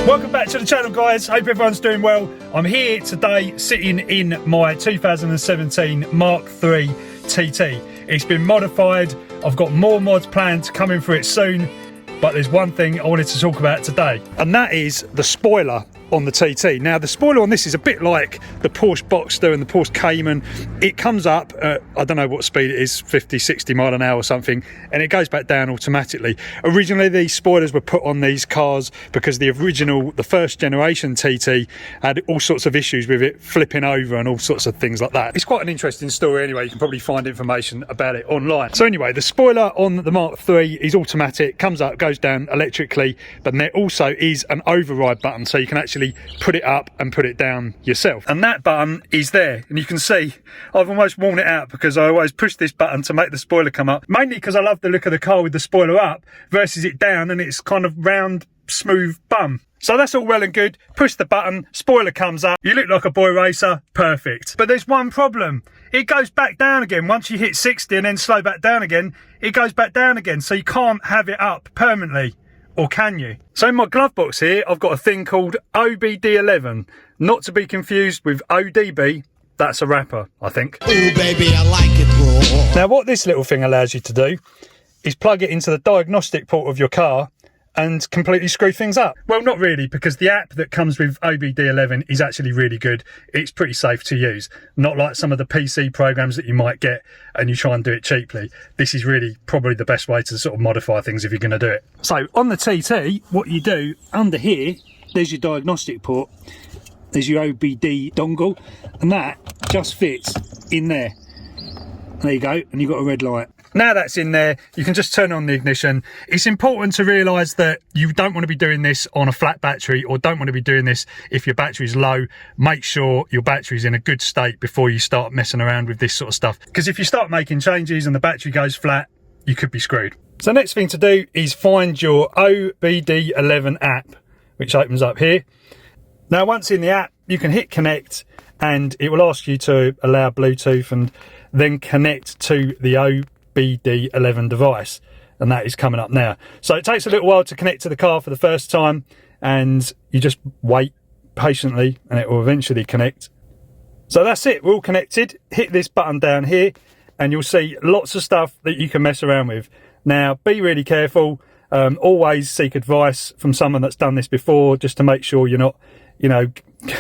Welcome back to the channel, guys. Hope everyone's doing well. I'm here today sitting in my 2017 Mark III TT. It's been modified. I've got more mods planned coming for it soon, but there's one thing I wanted to talk about today, and that is the spoiler on the TT. Now, the spoiler on this is a bit like the Porsche Boxster and the Porsche Cayman. It comes up at, I don't know what speed it is, 50, 60 mile an hour or something, and it goes back down automatically. Originally, these spoilers were put on these cars because the first generation TT had all sorts of issues with it flipping over and all sorts of things like that. It's quite an interesting story anyway. You can probably find information about it online. So anyway, the spoiler on the Mark III is automatic, comes up, goes down electrically, but there also is an override button, so you can actually put it up and put it down yourself. And that button is there, and you can see I've almost worn it out because I always push this button to make the spoiler come up, mainly because I love the look of the car with the spoiler up versus it down and it's kind of round, smooth bum. So that's all well and good. Push the button, spoiler comes up, you look like a boy racer, perfect. But there's one problem. It goes back down again. Once you hit 60 and then slow back down again, it goes back down again. So you can't have it up permanently. Or can you? So in my glove box here, I've got a thing called OBD11, not to be confused with ODB. That's a rapper, I think. Oh baby, I like it raw. Now what this little thing allows you to do is plug it into the diagnostic port of your car and completely screw things up. Well, not really, because the app that comes with OBDeleven is actually really good. It's pretty safe to use. Not like some of the PC programs that you might get and you try and do it cheaply. This is really probably the best way to sort of modify things if you're going to do it. So on the TT, what you do under here, there's your diagnostic port. There's your OBD dongle, and that just fits in there. There you go, and you've got a red light. Now that's in there, you can just turn on the ignition. It's important to realise that you don't want to be doing this on a flat battery, or don't want to be doing this if your battery's low. Make sure your battery's in a good state before you start messing around with this sort of stuff. Because if you start making changes and the battery goes flat, you could be screwed. So next thing to do is find your OBDeleven app, which opens up here. Now once in the app, you can hit connect and it will ask you to allow Bluetooth and then connect to the OBDeleven device, and that is coming up now. So it takes a little while to connect to the car for the first time, and you just wait patiently and it will eventually connect. So that's it, we're all connected. Hit this button down here and you'll see lots of stuff that you can mess around with. Now be really careful, always seek advice from someone that's done this before, just to make sure you're not, you know,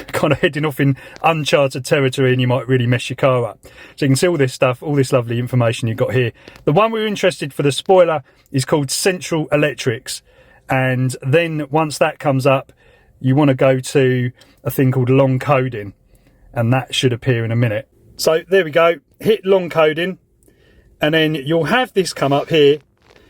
kind of heading off in uncharted territory and you might really mess your car up. So you can see all this stuff, all this lovely information you've got here. The one we're interested for the spoiler is called Central Electrics, and then once that comes up, you want to go to a thing called long coding, and that should appear in a minute. So there we go, hit long coding, and then you'll have this come up here.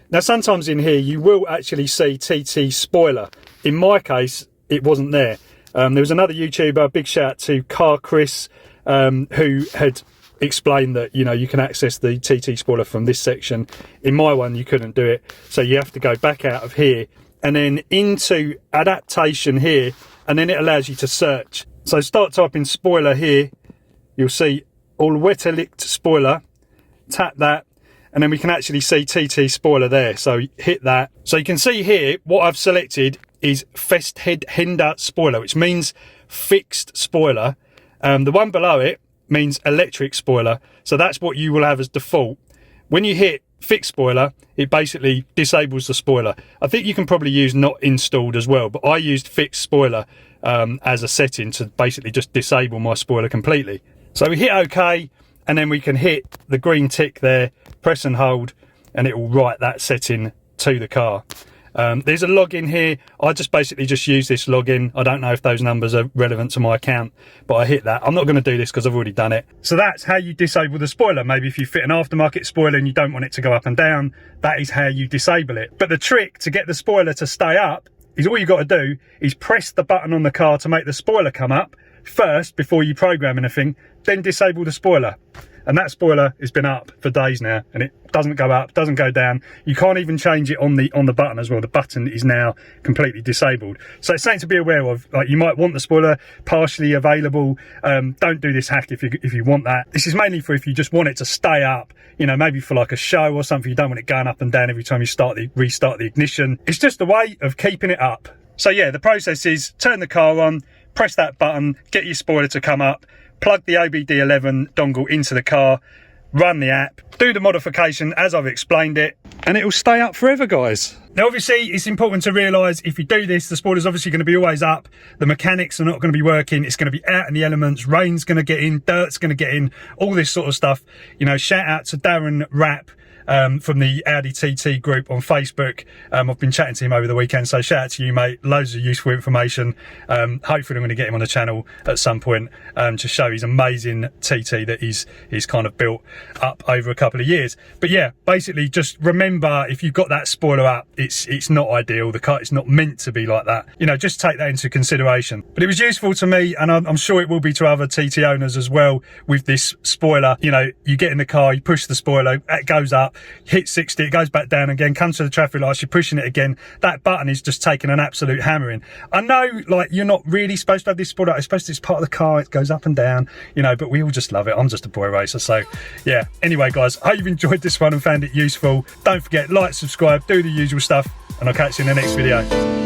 Now sometimes in here you will actually see TT spoiler. In my case, it wasn't there. There was another YouTuber, big shout out to Car Chris, who had explained that, you know, you can access the TT spoiler from this section. In my one, you couldn't do it. So you have to go back out of here and then into adaptation here, and then it allows you to search. So start typing spoiler here. You'll see all Wetterlicht spoiler. Tap that, and then we can actually see TT spoiler there. So hit that. So you can see here what I've selected is Festhead spoiler, which means fixed spoiler. The one below it means electric spoiler, so that's what you will have as default. When you hit fixed spoiler, it basically disables the spoiler. I think you can probably use not installed as well, but I used fixed spoiler as a setting to basically just disable my spoiler completely. So we hit OK, and then we can hit the green tick there, press and hold, and it will write that setting to the car. There's a login here. I just basically just use this login. I don't know if those numbers are relevant to my account, but I hit that. I'm not going to do this because I've already done it. So that's how you disable the spoiler. Maybe if you fit an aftermarket spoiler and you don't want it to go up and down, that is how you disable it. But the trick to get the spoiler to stay up is all you got to do is press the button on the car to make the spoiler come up first before you program anything, then disable the spoiler. And that spoiler has been up for days now, and it doesn't go up, doesn't go down. You can't even change it on the button as well. The button is now completely disabled. So it's something to be aware of. Like, you might want the spoiler partially available. Don't do this hack if you want that. This is mainly for if you just want it to stay up, you know, maybe for like a show or something. You don't want it going up and down every time you restart the ignition. It's just a way of keeping it up. So yeah, the process is turn the car on, press that button, get your spoiler to come up, plug the OBD11 dongle into the car, run the app, do the modification as I've explained it, and it will stay up forever, guys. Now obviously it's important to realise if you do this, the spoiler's obviously going to be always up, the mechanics are not going to be working, it's going to be out in the elements, rain's going to get in, dirt's going to get in, all this sort of stuff. You know, shout out to Darren Rapp from the Audi TT group on Facebook. I've been chatting to him over the weekend, so shout out to you, mate. Loads of useful information. Hopefully I'm going to get him on the channel at some point to show his amazing TT that he's kind of built up over a couple of years. But yeah, basically just remember, if you've got that spoiler up, it's not ideal. The car is not meant to be like that. You know, just take that into consideration. But it was useful to me, and I'm sure it will be to other TT owners as well with this spoiler. You know, you get in the car, you push the spoiler, it goes up, hit 60, it goes back down again, comes to the traffic lights, you're pushing it again, that button is just taking an absolute hammering. I know, like, you're not really supposed to have this spoiler, it's supposed to, it's part of the car, it goes up and down, you know, but we all just love it. I'm just a boy racer, so yeah. Anyway guys, I hope you've enjoyed this one and found it useful. Don't forget, like, subscribe, do the usual stuff, and I'll catch you in the next video.